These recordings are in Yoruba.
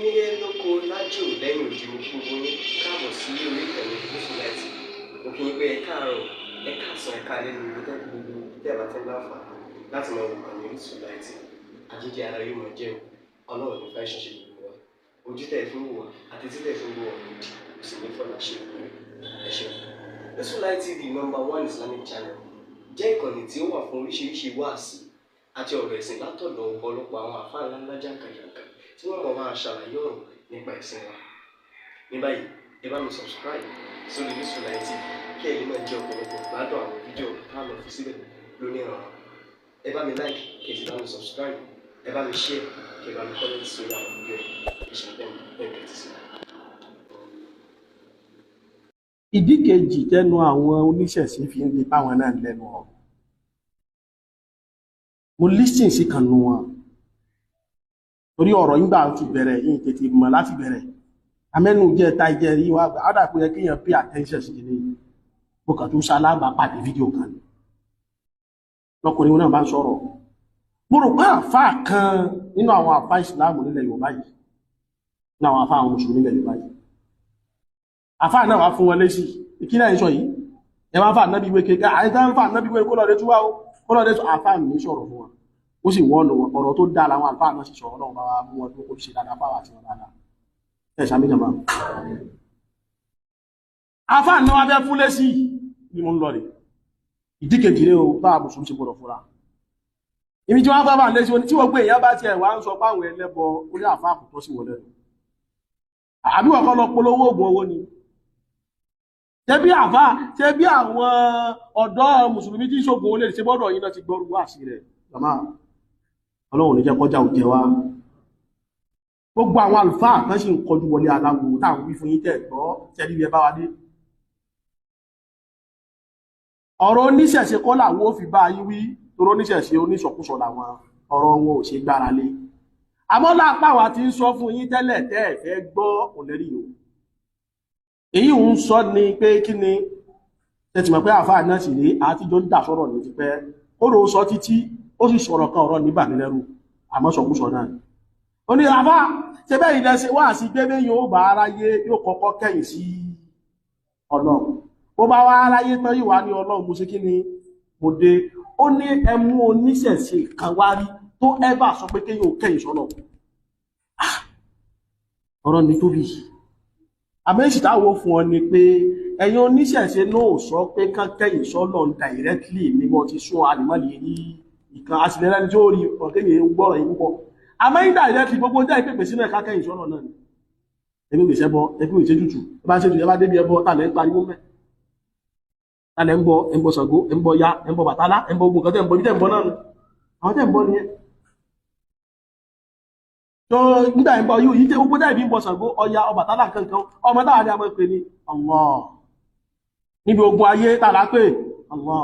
nílé lóko lájò lẹ́yìn òdì gbogbo ní káàbọ̀ sí orí ìkànnì Orísun láti òkè pé ẹ káàárọ̀ ẹ káàsán ẹ káalẹ́ ní gbogbo tẹ́ẹ̀bà tẹ́ láǹfààní láti máa wò ìkànnì Orísun láti àjíjẹ ara yóò máa jẹun ọlọ́run ní fẹ́ ṣẹṣẹ gbogbo wa ojú tẹ̀ fún wò wá àti títẹ̀ fún wò wá lòdì kò sì ní fọ́nà ṣe ẹ ṣeun. Orísun Láti TV #1 Islamic channel jẹ́ ìkànnì tí ó wà fún oríṣiríṣi wáàsí àti ọ̀rọ̀ ẹ̀sìn látọ̀dọ̀ ọ̀pọ̀lọpọ̀ àwọn àfáà ńláńlá jàǹkàjàǹkà tí wọ́n mọ̀ máa ṣàlàyé ọ̀rọ̀ nípa ẹ̀sìn wa. Ní báyìí ẹ bá mi subscribe sórí Orísun Láti TV kí ẹ lè máa jẹ ọ̀pọ̀lọpọ̀ gbádùn àwọn fídíò táwọn fi síbẹ̀ lónìí ọ̀rọ̀. Ẹ bá mi like kí ẹ sì bá mi subscribe, ẹ bá mi share kí ẹ bá mi comment sórí àwọn fídíò ìṣẹ̀lẹ̀ sí. Ìdí kejì tẹnu àwọn oníṣẹ̀ṣe fi ń lè báwọn náà lẹ́nu ọ̀rọ̀. Mo lísìn sí kan nù wọn torí ọ̀rọ̀ yìí gbà ti bẹ̀rẹ̀ yìí tètè mọ̀ láti bẹ̀rẹ̀ amẹ́nu jẹ́ ta ìjẹ́ rí wá gbà pé kíyàn pay attention sí ilé yìí mo kàn tó sálábà pàdé fídíò kan lọ́kùnrin náà bá ń sọ̀rọ̀. Mo rò pé àfáà kan nínú àwọn àfáà ìsìláàmù nílẹ̀ Yorùbá yìí nínú àwọn àfáà àwọn mùsùlùmí nílẹ̀ Yorùbá yìí àfáà náà wá fún wọn lésì ìkílẹ̀ ìṣọ́ yìí ẹ máa fà nábì wé kéèké àìsàn ń fà nábì wé kó lọ́dẹ túwá ó lọ́dẹ tó àfáà mi sọ̀rọ̀ fún wọn ó sì wọ́n ọ̀rọ̀ tó dá làwọn àfáà náà sì sọ̀rọ̀ náà bá mú wọn tó kó ṣe dáadáa fáwà àti wọn dáadáa ẹ̀ sàmì jàmá àfáà náà wá fẹ́ fún lésì ni mo ń lọ rè ìdíkejì rẹ o bá àbùsùn ṣe gbọdọ̀ fúra ibi tí wọ́n bá bá lésì tí wọ́n gbé èèyàn bá tiẹ̀ wá ń sọ páwọn ẹlẹ́bọ orí àfáà kò tọ́ sí wọlé àbí wọ́n kọ́ lọ polówó oògùn owó ni ṣebí àfá ṣebí àwọn ọ̀dọ́ mùsùlùmí tí ṣògùn olè ṣe bọ́dọ̀ yìí náà ti gbọ́rù wá sí rẹ̀ jàmá ọlọ́run ní jẹ́ kọjá òjẹ́ wá gbogbo àwọn àlùfáà kan sì ń kọjú wọlé aláwo táwọn wí fún yín tẹ́ gbọ́ tẹ́lí ẹ bá wa dé ọ̀rọ̀ oníṣẹ̀ṣe kọ́ làwọn ò fi bá yín wí torí oníṣẹ̀ṣe oníṣọ̀kúsọ làwọn ọ̀rọ̀ wọn ò ṣe gbára lé àmọ́ lápá wa ti ń sọ fún yín tẹ́lẹ̀ tẹ́ ẹ̀ fẹ́ gbọ́ òlẹ́rí o èyí ń sọ ní pé kí ni tẹ́tì mọ̀ pé àfáà náà sì rí àtijọ́ ń dà sọ́rọ̀ ní ti pẹ́ ó lò ó sọ títí ó sì sọ̀rọ̀ kan ọ̀rọ̀ níbà ní lẹ́rù àmọ́ sọkúsọ náà ó ní àfá ṣe bẹ́ẹ̀ ilẹ̀ ṣe wá sí pé bẹ́ẹ̀ yóò bá aráyé yóò kọ́kọ́ kẹ́yìn sí ọlọ́run ó bá wá aráyé tán yìí wá ní ọlọ́run mo ṣe kí ni mo dé ó ní ẹmú oníṣẹ̀ṣe kan wá rí tó ẹ́bà sọ pé kéyìn ò kẹ́yìn sọ́nà ọ̀rọ̀ ní tóbi àmẹ́sì táwọn fún ọ ni pé ẹ̀yin oníṣẹ̀ṣe náà sọ pé kán kẹ́yìn sọ́lọ̀ directly ní wọ́n ti sún àdìmọ́lì ní ìkan àṣìlẹ́rẹ́ tí ó rí ọ̀kẹ́yìn gbọ́rọ̀ yìí púpọ̀ àmọ́ indirectly gbogbo jẹ́ ìpèpè sínú ẹ̀ká kẹ́yìn sọ́lọ̀ náà ni ẹgbẹ́ ìgbésẹ̀ bọ́ ẹgbẹ́ ìgbésẹ̀ tútù ẹ bá ṣe jù ẹ bá débi ẹbọ tàlẹ́ ń pariwo mẹ́ tàlẹ́ ń bọ Ṣàngó ń bọ ya ń bọ Bàtálá ń bọ gbogbo nǹkan tẹ́ ń bọ ní tẹ́ ń bọ náà àwọn tẹ́ ń bọ nìyẹn tó nígbà ìbọn yóò yí tẹ́ gbogbo dá ìbí ń bọ Ṣàngó Ọya Ọbàtálá kankan ọmọ táwà ní a mọ́ pè ní Allah níbi ogun ayé tààlà pé Allah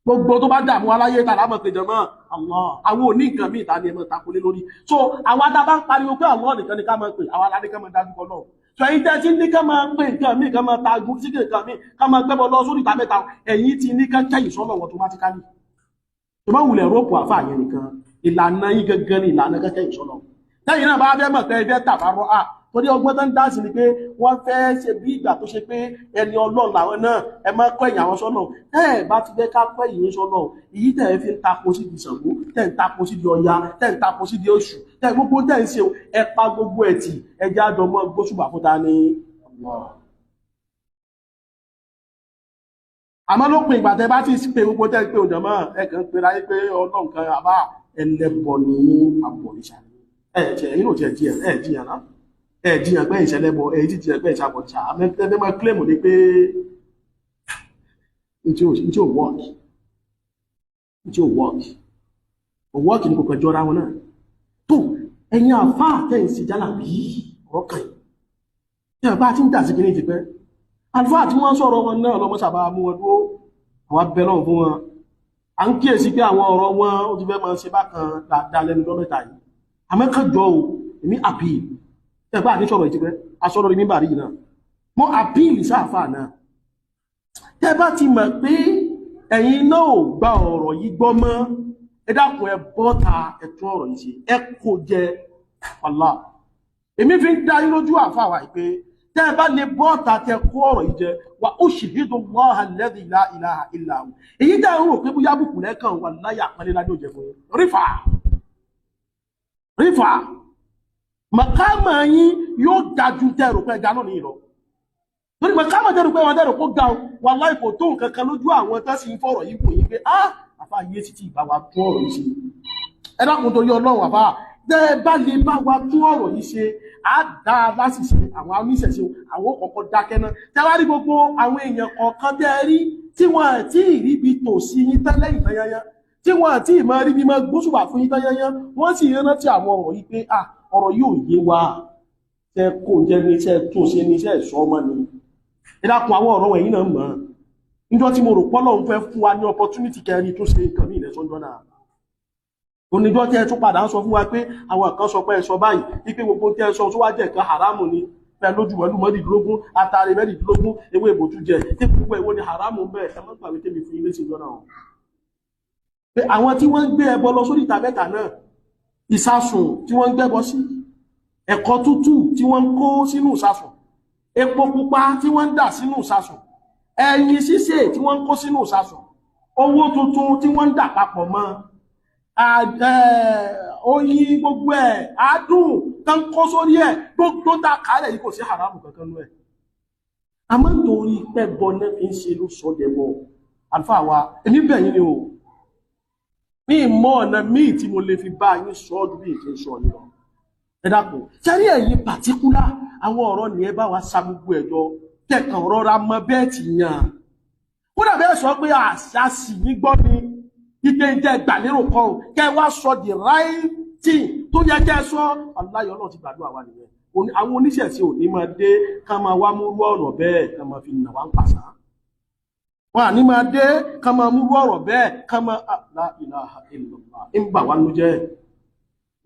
gbogbo tó bá dàmú aláyé tààlà mọ̀ pé jọmọ́ Allah àwọn òní nǹkan míì tàà ní ẹmọ takulé lórí so àwọn adá bá ń pariwo pé Allah nìkan ní ká mọ́ pé àwọn aládé ká mọ́ dájú kọ náà so ẹ̀yin tẹ́ tí ní ká máa pè nǹkan míì ká máa tagun sí nǹkan míì ká máa gbẹ́bọ lọ sórí ìta mẹ́ta ẹ̀yin ti ní ká kẹ́yìn sọ́nà automatically tó bá wulẹ̀ rọ́pù àfà yẹn nìkan ìlànà yín gẹ́gẹ́ ní ìlànà kẹ́kẹ́yìn sọ́nà tẹ́yìn náà bá fẹ́ mọ̀ pé ẹgbẹ́ tàbárọ́ à torí ọgbọ́n tó ń dá sí ni pé wọ́n fẹ́ ṣe bí ìgbà tó ṣe pé ẹni ọlọ́run làwọn náà ẹ máa kọ́ ẹ̀yìn àwọn sọ́nà ẹ bá ti fẹ́ ká kọ́ ẹ̀yìn sọ́nà èyí tẹ̀ fi ń tako sí di Ṣàngó tẹ̀ ń tako sí di Ọya tẹ̀ ń tako sí di Èṣù tẹ̀ gbogbo tẹ̀ ń ṣe ẹ pa gbogbo ẹ̀ tì ẹjẹ́ àjọmọ́ gbóṣùbà fún ta ni. àmọ́ ló pin ìgbà tẹ bá ti pe gbogbo tẹ̀ pé òjòmọ́ ẹ kàn pé ráyé pé ọlọ́run kan àbá ẹlẹ́bọ ní àbọ̀rìṣà ẹ̀jìyàn náà ẹ̀jìyàn pẹ́ ìṣẹ́lẹ́bọ̀ ẹ̀jìyàn pẹ́ ìṣàbọ̀dìṣà àmẹ́tẹ́fẹ́ máa kílẹ̀mù ní pé tí ó wọ́ọ̀kì ní kò kẹjọ́ ra wọn náà tó ẹ̀yìn àfáà tẹ́yìnsì jálà bí ọ̀rọ̀kàn yìí bá tí ń dà sí kí ní ti pẹ́ àlùfáà tí wọ́n sọ̀rọ̀ wọn náà lọ́mọ́ sàbá mú wọn dúró àwọn abẹ́lọ́ fún wọn a ń kíyèsí pé àwọn ọ̀rọ̀ wọn ó ti fẹ́ máa ṣe bákan dáadáa lẹ́nu lọ́mẹ́ta yìí àmẹ́kànjọ́ ò èmi àpìl ẹgbà àti sọ̀rọ̀ ìtìpẹ́ asọ́rọ̀ ní bàrí náà mọ́ àpìl sáàfà náà tẹ́ bá ti mọ̀ pé ẹ̀yin náà ò gba ọ̀rọ̀ yìí gbọ́ mọ́ ẹ dákun ẹ bọ́ta ẹ̀tún ọ̀rọ̀ yìí ṣe ẹ kò jẹ Allah èmi fi ń dá yín lójú àfàwà pé tẹ́ ẹ bá lè bọ́ọ̀tà tẹ kó ọ̀rọ̀ yìí jẹ wà ó sì bí Allah alladhi la ilaha illa hu èyí dá ń rò pé bóyá bùkù lẹ́kàn wà láyà pẹ́lẹ́ lájọ́ jẹ fún yín rífà màkàmà yín yóò dájú tẹ́rù pé ẹja náà ní ìlọ lórí màkàmà tẹ́rù pé wọn tẹ́rù kó ga wà láì kò tó nǹkan kan lójú àwọn tó sì ń fọ̀rọ̀ yìí kò yí pé àfà yé títí ìbá wa tún ọ̀rọ̀ yìí ṣe ẹ dákun torí Ọlọ́run àfà tẹ́ ẹ bá lè bá wa tún ọ̀rọ̀ yìí ṣe á dá a lásìsì àwọn oníṣẹ̀ṣe àwọn kọ̀ọ̀kan dákẹ́ náà tẹ́ wá rí gbogbo àwọn èèyàn kọ̀ọ̀kan tẹ́ ẹ rí tí wọ́n àti ìríbi tò sí yín tán lẹ́yìn tán yányán tí wọ́n àti ìmọ̀ ríbi mọ́ gbóṣùbà fún yín tán yányán wọ́n sì rántí àwọn ọ̀rọ̀ yìí pé ọ̀rọ̀ yóò yé wa tẹ́ kó jẹ́ ní iṣẹ́ tó ṣe ní iṣẹ́ ìṣọ́ ọmọ ni ẹ dákun àwọn ọ̀rọ̀ wọ̀nyí náà mọ̀ níjọ́ tí mo rò pọ́lọ́run fẹ́ fún wa ní opportunity kẹrin tó ṣe nǹkan ní ilẹ̀ sọ́jọ́ náà oníjọ́ tí ẹ tún padà ń sọ fún wa pé àwọn kan sọ pé ẹ sọ báyìí wípé gbogbo tí ẹ sọ tó wá jẹ́ nǹkan haramu ni pé lójú wẹ̀lú mọ́dìdínlógún atare mẹ́rìndínlógún ewé ìbòtú jẹ tí gbogbo ìwọ ni haramu bẹ́ẹ̀ ẹ má gbàgbé tèmi fún ilé ìṣèjọ́ náà pé àwọn tí wọ́n ń gbé ẹbọ lọ sórí ìta mẹ́ta náà ìsásùn tí wọ́n ń gbẹ́bọ sí ẹ̀kọ tútù tí wọ́n ń kó sínú ìsásùn epo pupa tí wọ́n ń dà sínú ìsásùn ẹyin sísè tí wọ́n ń kó sínú ìsásùn owó tuntun tí wọ́n ń dà papọ̀ mọ́ oyin gbogbo ẹ̀ adùn tán kó sórí ẹ̀ gbogbo tá kálẹ̀ yìí kò sí haramu kankan lú ẹ̀ a mọ́ nítorí pẹ́ bọ́ náà fi ń ṣe ló sọ dẹ̀bọ̀ àlùfáà wa èmi bẹ̀yìn ni o ní ìmọ̀ ọ̀nà míì tí mo lè fi bá yín sọ ọdún bí ìfẹ́ sọ ní lọ ẹ dákun sẹ́rí ẹ̀yin pàtíkúlà àwọn ọ̀rọ̀ nìyẹn bá wa sa gbogbo ẹ̀jọ kẹkàn rọra mọ bẹ́ẹ̀ ti yàn kódà bẹ́ẹ̀ sọ pé àṣà sì ní gbọ́ ni ike jẹ́ ìgbàlérò kan o kẹ́ wá sọ the right thing tó yẹ kẹ́ sọ aláyọ̀ náà ti gbàdúrà wa nìyẹn àwọn oníṣẹ̀ṣe ò ní máa dé ká máa wá múrú ọ̀rọ̀ bẹ́ẹ̀ ká máa fi nà wá ń pàṣà wọn à ní máa dé ká máa múrú ọ̀rọ̀ bẹ́ẹ̀ ká máa la ilaha illallah ń bà wá ló jẹ́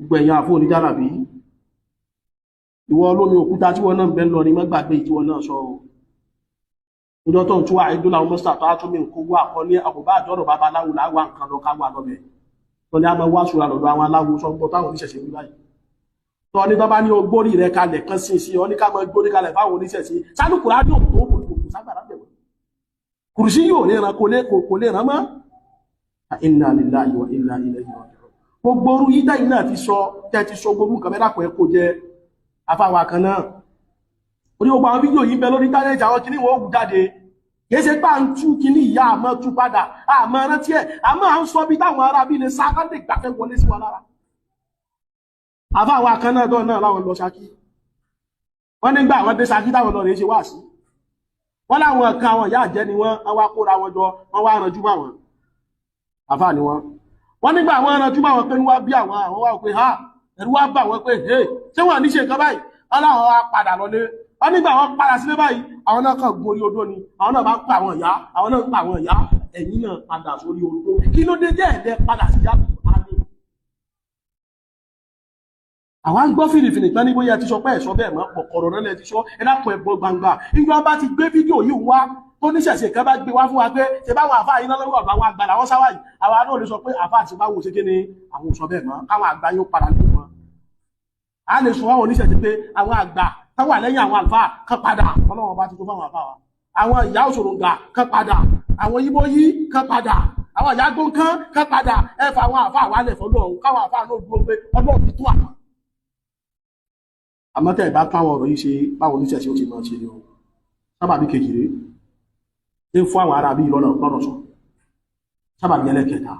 gbẹ̀yìn àfọ oníjàlábí ìwọ olómi òkúta tí wọn náà ń bẹ lọ ní má gbàgbé tí wọn náà sọ ọjọ́ tó ń tú àìdúlà ọmọ sàtọ́ átúmí nǹkan wà kọ́ ní àbùbá àjọ́rọ̀ babaláwo láwà nǹkan lọ káwà lọ́bẹ̀ tó ní a máa wá ṣùgbọ́n lọ́dọ̀ àwọn aláwo sọ́gbọ́ táwọn oníṣẹ̀ṣe wí báyìí tó ní tó bá ní ogbórí rẹ̀ kalẹ̀ kan sí sí ọ ní ká máa gbórí kalẹ̀ fáwọn oníṣẹ̀ṣe sálùkùrá dùn tó kò ságbàrá bẹ̀rẹ̀ kùrùsí yóò ní ẹran kò lè rán mọ́ inna lillahi wa inna ilayhi raji'un gbogbo orú yídá yìí náà ti sọ tẹ́ ti sọ gbogbo nǹkan mẹ́ta pẹ̀ kò jẹ́ afáwà kan náà orí gbogbo àwọn fídíò yìí bẹ lórí íńtánẹ́ẹ̀tì àwọn kìíní wọ́n wù jáde kìí ṣe pá ń tú kìíní ìyá àmọ́ tú padà àmọ́ rántí ẹ̀ àmọ́ à ń sọ bí táwọn ará bí lè sá káńdé gbàfẹ́ wọlé sí wa lára afáwà kan náà dán náà láwọn lọ Ṣakí wọ́n nígbà àwọn dé Ṣakí táwọn lọ rèé ṣe wá sí wọ́n láwọn kan àwọn ìyá àjẹ́ ni wọ́n wá kóra wọn jọ wọ́n wá ranjú mọ́ àwọn àfáà ni wọ́n nígbà àwọn ranjú mọ́ àwọn pé ní wá bí àwọn wá pé ha ẹ̀rú wá bà wọ́n pé ṣé wọ́n ní ṣe nǹkan báyìí aláwọ̀ wá padà lọlé wọ́n nígbà wọ́n padà sílé báyìí àwọn náà kàn gorí odó ni àwọn náà bá ń pa àwọn ìyá àwọn náà ń pa àwọn ìyá ẹ̀yìn náà padà sórí odó kí ló dé jẹ́ ẹ̀dẹ́ padà sí yàtọ̀ àmì àwọn ń gbọ́ fìrìfìrì tán ní bóyá ti sọ pé ẹ̀sọ́ bẹ́ẹ̀ mọ́ pọ̀kọ̀rọ̀ náà lẹ́ ti sọ ẹ̀dàpọ̀ ẹ̀bọ̀ gbangba ìjọba bá ti gbé fídíò yìí wá tó níṣẹ̀ṣe kan bá gbé wá fún wa pé ṣe báwọn àfáà yìí náà lọ́wọ́ ọ̀dọ̀ àwọn àgbà làwọn sáwà yìí àwa náà lè sọ pé àfáà ti báwo ṣe kí ni àwọn ò sọ bẹ́ẹ̀ mọ́ káwọn àgbà yóò padà lé wọn a lè sọ àwọn oníṣẹ̀ṣe pé àwọn àgbà táwà lẹ́yìn àwọn àlùfáà kan padà ọlọ́wọ́n bá ti tó fáwọn àfáà wa àwọn ìyá òṣòròǹgà kan padà àwọn yíbó yí kan padà àwọn ìyá gbóǹkan kan padà ẹ fa àwọn àfáà wa lẹ̀ fọlọ́ ọ̀hún káwọn àfáà náà dúró pé ọlọ́run ti tó àwọn. àmọ́ tẹ́ ẹ̀ bá tún àwọn ọ̀rọ̀ yìí ṣe báwọn oníṣẹ̀ṣe ó ti máa ṣe ni o sábàbí kejìlé ń fún àwọn ará bí lọ́nà sọ sábàbí ẹlẹ́kẹta